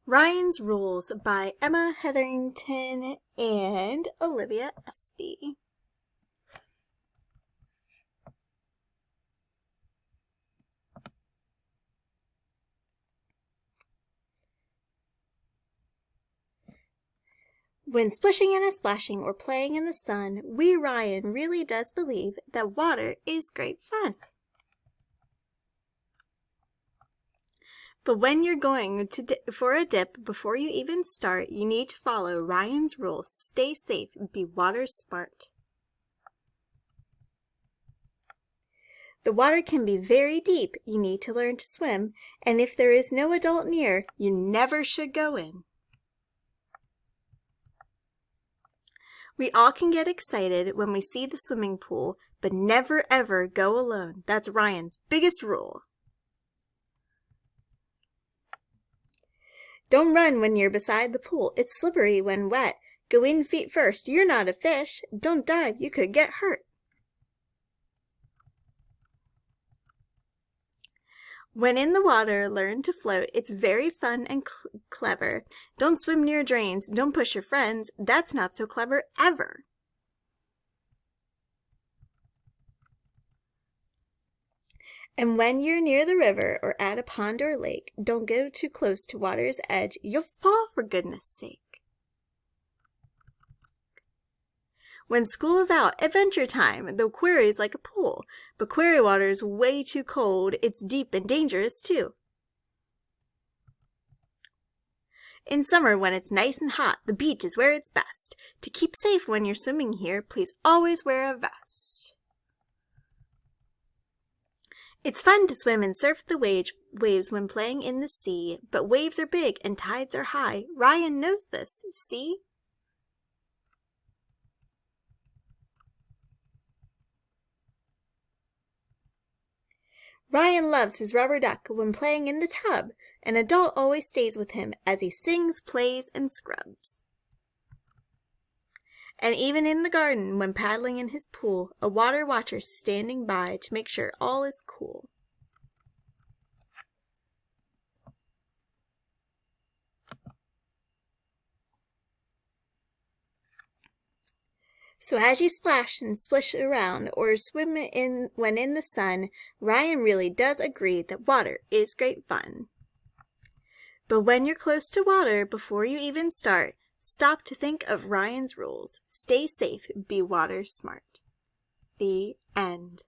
Ryan's Rules by Emma Heatherington and Olivia Espie. When splishing and splashing or playing in the sun, wee Ryan really does believe that water is great fun. But when you're going for a dip, before you even start, you need to follow Ryan's rules. Stay safe, be water smart. The water can be very deep. You need to learn to swim, and if there is no adult near, you never should go in. We all can get excited when we see the swimming pool, but never ever go alone. That's Ryan's biggest rule. Don't run when you're beside the pool. It's slippery when wet. Go in feet first. You're not a fish. Don't dive. You could get hurt. When in the water, learn to float. It's very fun and clever. Don't swim near drains. Don't push your friends. That's not so clever ever. And when you're near the river or at a pond or lake, don't go too close to water's edge. You'll fall, for goodness sake. When school is out, adventure time. The quarry's like a pool, but quarry water's way too cold. It's deep and dangerous too. In summer, when it's nice and hot, the beach is where it's best. To keep safe when you're swimming here, please always wear a vest. It's fun to swim and surf the waves when playing in the sea, but waves are big and tides are high. Ryan knows this, see? Ryan loves his rubber duck when playing in the tub. An adult always stays with him as he sings, plays, and scrubs. And even in the garden, when paddling in his pool, a water watcher's standing by to make sure all is cool. So as you splash and splish around or swim when in the sun, Ryan really does agree that water is great fun. But when you're close to water, before you even start, stop to think of Ryan's rules. Stay safe, be water smart. The end.